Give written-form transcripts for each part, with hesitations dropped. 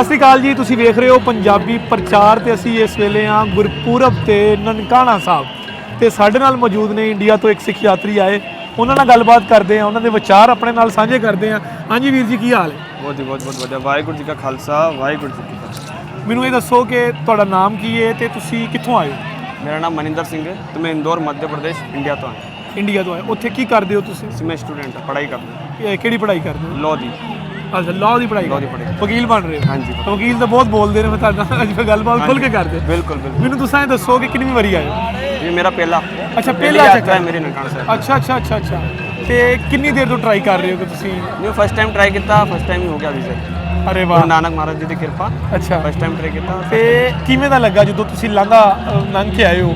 ਸਤਿ ਸ਼੍ਰੀ ਅਕਾਲ ਜੀ। ਤੁਸੀਂ ਵੇਖ ਰਹੇ ਹੋ ਪੰਜਾਬੀ ਪ੍ਰਚਾਰ ਤੇ ਅਸੀਂ ਇਸ ਵੇਲੇ ਆ ਗੁਰਪੁਰਬ ਤੇ ਨਨਕਾਣਾ ਸਾਹਿਬ ਤੇ ਸਾਡੇ ਨਾਲ ਮੌਜੂਦ ਨੇ ਇੰਡੀਆ ਤੋਂ ਇੱਕ ਸਿੱਖ ਯਾਤਰੀ ਆਏ। ਉਹਨਾਂ ਨਾਲ ਗੱਲਬਾਤ ਕਰਦੇ ਆ, ਉਹਨਾਂ ਦੇ ਵਿਚਾਰ ਆਪਣੇ ਨਾਲ ਸਾਂਝੇ ਕਰਦੇ ਆ। ਹਾਂਜੀ ਵੀਰ ਜੀ, ਕੀ ਹਾਲ ਹੈ? बहुत बढ़िया। वाहिगुरू जी का खालसा वाहिगुरू जी की फतेह। ਮੈਨੂੰ ਇਹ ਦੱਸੋ ਕਿ ਤੁਹਾਡਾ ਨਾਮ ਕੀ ਹੈ ਤੇ ਤੁਸੀਂ ਕਿੱਥੋਂ ਆਏ ਹੋ? मेरा नाम मनिंदर सिंह है तो मैं इंदौर मध्य प्रदेश इंडिया तो आया। ਇੰਡੀਆ ਤੋਂ ਆਏ। ਉੱਥੇ ਕੀ ਕਰਦੇ ਹੋ ਤੁਸੀਂ? मैं स्टूडेंट है, पढ़ाई करता हूँ ਕਿਹੜੀ ਪੜ੍ਹਾਈ ਕਰਦੇ ਹੋ? लॉ दी। ਅੱਛਾ, ਲਾਅ ਦੀ ਪੜ੍ਹਾਈ। ਲਾਅ ਦੀ ਪੜ੍ਹਾਈ। ਵਕੀਲ ਬਣ ਰਹੇ ਹੋ? ਹਾਂਜੀ। ਵਕੀਲ ਤਾਂ ਬਹੁਤ ਬੋਲਦੇ ਨੇ, ਮੈਂ ਤੁਹਾਡਾ ਅੱਜ ਫਿਰ ਗੱਲਬਾਤ ਖੁੱਲ ਕੇ ਕਰਦੇ। बिल्कुल बिल्कुल। ਮੈਨੂੰ ਤੁਸੀਂ ਇਹ ਦੱਸੋ ਕਿ ਕਿੰਨੀ ਵਾਰੀ ਆਏ ਹੋ? ये मेरा पहला ਅੱਛਾ, पहली ਪਹਿਲਾ यात्रा ਚੱਕਰ है मेरी ननकाना साहब। ਅੱਛਾ। ਤੇ ਕਿੰਨੀ ਦੇਰ ਤੋਂ ਟਰਾਈ ਕਰ ਰਹੇ ਹੋ ਕਿ ਤੁਸੀਂ? मैं फर्स्ट टाइम ट्राई किया, फर्स्ट टाइम ही हो गया वीज़ा। ਅਰੇ गुरु ਵਾਹ। नानक महाराज जी की कृपा। ਅੱਛਾ, फर्स्ट टाइम ट्राई किया। ਤੇ ਕਿਵੇਂ ਦਾ ਲੱਗਾ ਜਦੋਂ ਤੁਸੀਂ ਲੰਘ ਕੇ ਆਏ ਹੋ?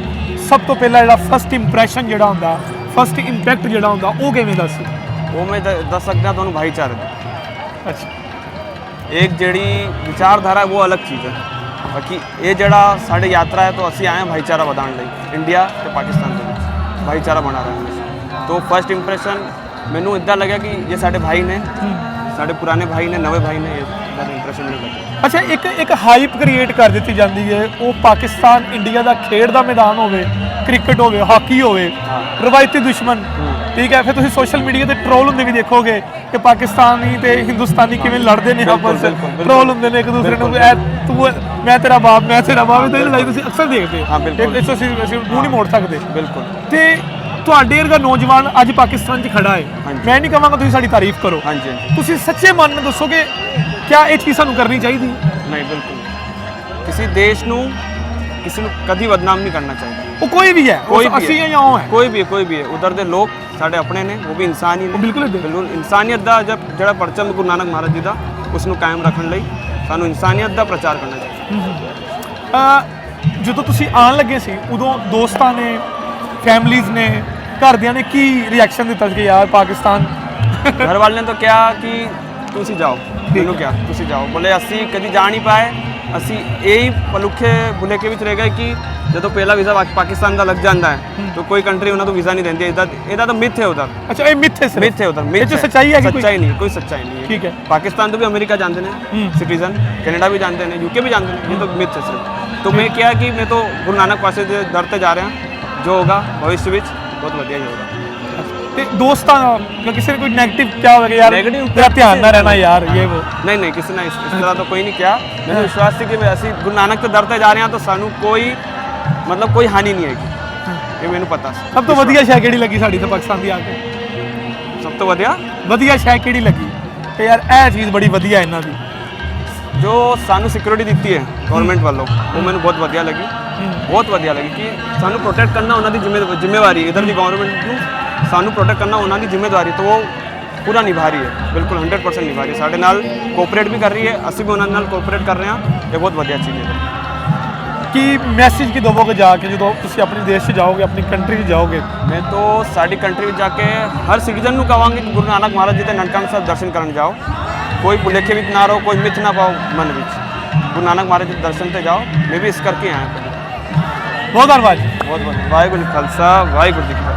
ਸਭ ਤੋਂ ਪਹਿਲਾਂ ਜਿਹੜਾ ਫਸਟ ਇੰਪ੍ਰੈਸ਼ਨ ਜਿਹੜਾ ਹੁੰਦਾ, ਫਸਟ ਇੰਪੈਕਟ ਜਿਹੜਾ ਹੁੰਦਾ, ਉਹ ਕਿਵੇਂ ਦਾ ਸੀ? वो मैं दस सकता दोनों भाईचारे थे। ਅੱਛਾ, एक जड़ी विचारधारा है वो अलग चीज़ है, बाकी ये जड़ा साढ़े यात्रा है तो असी आए हैं भाईचारा बढ़ाने लई इंडिया ते पाकिस्तान के बीच भाईचारा बना रहे हैं। तो फर्स्ट इंप्रेशन मैनू इदा लगा कि ये साढ़े भाई ने, साढ़े पुराने भाई ने, नवे भाई ने, ये इंप्रेशन नहीं लगा। ਅੱਛਾ, ਇੱਕ ਹਾਈਪ ਕ੍ਰੀਏਟ ਕਰ ਦਿੱਤੀ ਜਾਂਦੀ ਹੈ। ਉਹ ਪਾਕਿਸਤਾਨ ਇੰਡੀਆ ਦਾ ਖੇਡ ਦਾ ਮੈਦਾਨ ਹੋਵੇ, ਕ੍ਰਿਕਟ ਹੋਵੇ, ਹਾਕੀ ਹੋਵੇ, ਰਵਾਇਤੀ ਦੁਸ਼ਮਣ, ਠੀਕ ਹੈ। ਫਿਰ ਤੁਸੀਂ ਸੋਸ਼ਲ ਮੀਡੀਆ ਤੇ ਟ੍ਰੋਲ ਹੁੰਦੇ ਵੀ ਦੇਖੋਗੇ ਕਿ ਪਾਕਿਸਤਾਨੀ ਤੇ ਹਿੰਦੁਸਤਾਨੀ ਕਿਵੇਂ ਲੜਦੇ ਨੇ ਆਪਸ ਵਿੱਚ, ਟ੍ਰੋਲ ਹੁੰਦੇ ਨੇ ਇੱਕ ਦੂਸਰੇ ਨੂੰ, ਤੂੰ ਮੈਂ ਤੇਰਾ ਬਾਪ, ਮੈਂ ਤੇਰਾ ਬਾਪ, ਇਹ ਲੜਾਈ ਤੁਸੀਂ ਅਕਸਰ ਦੇਖਦੇ ਹੋ। ਇਸ ਤੋਂ ਅਸੀਂ ਮੂੰਹ ਨਹੀਂ ਮੋੜ ਸਕਦੇ। ਬਿਲਕੁਲ। ਤੇ ਤੁਹਾਡੇ ਵਰਗਾ ਨੌਜਵਾਨ ਅੱਜ ਪਾਕਿਸਤਾਨ 'ਚ ਖੜਾ ਹੈ। ਮੈਂ ਨਹੀਂ ਕਹਾਂਗਾ ਤੁਸੀਂ ਸਾਡੀ ਤਾਰੀਫ ਕਰੋ, ਤੁਸੀਂ ਸੱਚੇ ਮਨ ਨਾਲ ਦੱਸੋ ਕਿ क्या ये चीज़ सानू करनी चाहिए? नहीं, बिल्कुल। किसी देश नू किसी नू कभी बदनाम नहीं करना चाहिए। वो कोई भी है, कोई भी असी है, या है, कोई भी है। उधर दे लोग साढ़े अपने ने, वो भी इंसान ही ने। बिल्कुल इंसानियत दा जब जड़ा परचम गुरु नानक महाराज जी दा उसनू कायम रखने लई सानू इंसानियत दा प्रचार करना चाहिए। ਜਦੋਂ ਤੁਸੀਂ ਆਉਣ ਲੱਗੇ ਸੀ ਉਦੋਂ ਦੋਸਤਾਂ ਨੇ, ਫੈਮਲੀਜ਼ ਨੇ, ਘਰਦਿਆਂ ਨੇ ਕੀ ਰਿਐਕਸ਼ਨ ਦਿੱਤਾ ਸੀ ਕਿ ਯਾਰ ਪਾਕਿਸਤਾਨ? घर वाले ने तो क्या कि तुसी जाओ, मैनू क्या तुसी जाओ, बोले असी कभी जा नहीं पाए। असी यही भुलेखे विच रह गए कि जो पहला वीज़ा पाकिस्तान का लग जाता है तो कोई कंट्री उन्होंने वीज़ा नहीं देती। इधर तो मिथ है उधर। अच्छा, ये मिथ है, मिथ है उधर, मिथ है। सच्चाई है? सच्चाई नहीं, कोई सच्चाई नहीं है। ठीक है। पाकिस्तान तो भी अमेरिका जानते हैं सिटीजन, कनाडा भी जानते हैं, यूके भी जानते हैं। ये तो मिथ है सिर्फ। तो मैं क्या कि मैं तो गुरु नानक पास दरते जा रहे हैं, जो होगा भविष्य में बहुत बढ़िया ही होगा। ਤੇ ਦੋਸਤਾਂ ਦਾ ਕਿਸੇ ਨੇ ਕੋਈ ਨੈਗੇਟਿਵ ਕਿਹਾ ਹੋਵੇ ਕਿ ਯਾਰ ਤੇਰਾ ਧਿਆਨ ਨਾ ਰਹਿਣਾ ਯਾਰ ਇਹ वो? नहीं, किसी ने इस तरह तो कोई नहीं किया। मैंने विश्वास थी कि ਅਸੀਂ गुरु नानक ਤੇ ਦਰ ਤੇ ਜਾ ਰਹੇ ਹਾਂ ਤਾਂ ਸਾਨੂੰ ਕੋਈ ਮਤਲਬ ਕੋਈ ਹਾਨੀ ਨਹੀਂ ਹੈਗੀ। ਇਹ ਮੈਨੂੰ ਪਤਾ ਸੀ। ਸਭ ਤੋਂ ਵਧੀਆ ਸ਼ੈ ਕਿਹੜੀ ਲੱਗੀ ਸਾਡੀ ਤੇ ਪਾਕਿਸਤਾਨ ਦੀ ਆ ਕੇ? ਸਭ ਤੋਂ ਵਧੀਆ ਸ਼ੈ ਕਿਹੜੀ ਲੱਗੀ ਕਿ ਯਾਰ ਇਹ ਚੀਜ਼ ਬੜੀ ਵਧੀਆ ਇਹਨਾਂ ਦੀ? ਜੋ ਸਾਨੂੰ ਸਿਕਿਉਰਿਟੀ ਦਿੱਤੀ ਹੈ ਗਵਰਨਮੈਂਟ ਵੱਲੋਂ, ਉਹ ਮੈਨੂੰ ਬਹੁਤ ਵਧੀਆ ਲੱਗੀ। ਬਹੁਤ ਵਧੀਆ ਲੱਗੀ ਕਿ ਸਾਨੂੰ ਪ੍ਰੋਟੈਕਟ ਕਰਨਾ ਉਹਨਾਂ ਦੀ ਜ਼ਿੰਮੇਵਾਰੀ ਹੈ। ਇਧਰ ਦੀ ਗਵਰਨਮੈਂਟ ਨੂੰ ਸਾਨੂੰ ਪ੍ਰੋਟੈਕਟ ਕਰਨਾ ਉਹਨਾਂ ਦੀ ਜ਼ਿੰਮੇਵਾਰੀ ਹੈ, ਤਾਂ ਉਹ ਪੂਰਾ ਨਿਭਾ ਰਹੀ ਹੈ, ਬਿਲਕੁਲ 100% ਨਿਭਾ ਰਹੀ ਹੈ। ਸਾਡੇ ਨਾਲ ਕੋਆਪਰੇਟ ਵੀ ਕਰ ਰਹੀ ਹੈ, ਅਸੀਂ ਵੀ ਉਹਨਾਂ ਨਾਲ ਕੋਆਪਰੇਟ ਕਰ ਰਹੇ ਹਾਂ। ਇਹ ਬਹੁਤ ਵਧੀਆ ਚੀਜ਼ ਹੈ। ਕੀ ਮੈਸੇਜ ਕੀ ਦੇਵੋਗੇ ਜਾ ਕੇ ਜਦੋਂ ਤੁਸੀਂ ਆਪਣੇ ਦੇਸ਼ 'ਚ ਜਾਓਗੇ, ਆਪਣੀ ਕੰਟਰੀ 'ਚ ਜਾਓਗੇ? ਮੈਂ ਤਾਂ ਸਾਡੀ ਕੰਟਰੀ ਵਿੱਚ ਜਾ ਕੇ ਹਰ ਸਿਟੀਜ਼ਨ ਨੂੰ ਕਹਾਂਗੇ ਕਿ ਗੁਰੂ ਨਾਨਕ ਮਹਾਰਾਜ ਜੀ ਦੇ ਨਨਕਾਣਾ ਸਾਹਿਬ ਦਰਸ਼ਨ ਕਰਨ ਜਾਓ। ਕੋਈ ਭੁਲੇਖੇ ਵਿੱਚ ਨਾ ਰਹੋ, ਕੋਈ ਮਿੱਥ ਨਾ ਪਾਓ ਮਨ ਵਿੱਚ। ਗੁਰੂ ਨਾਨਕ ਮਹਾਰਾਜ ਜੀ ਦੇ ਦਰਸ਼ਨ ਤੇ ਜਾਓ। ਮੈਂ ਵੀ ਇਸ ਕਰਕੇ ਆਇਆ। ਬਹੁਤ ਧੰਨਵਾਦ। ਬਹੁਤ ਵਾਹਿਗੁਰੂ ਜੀ ਕਾ ਖਾਲਸਾ ਵਾਹਿਗੁਰੂ ਜੀ ਕੀ ਫਤਿਹ।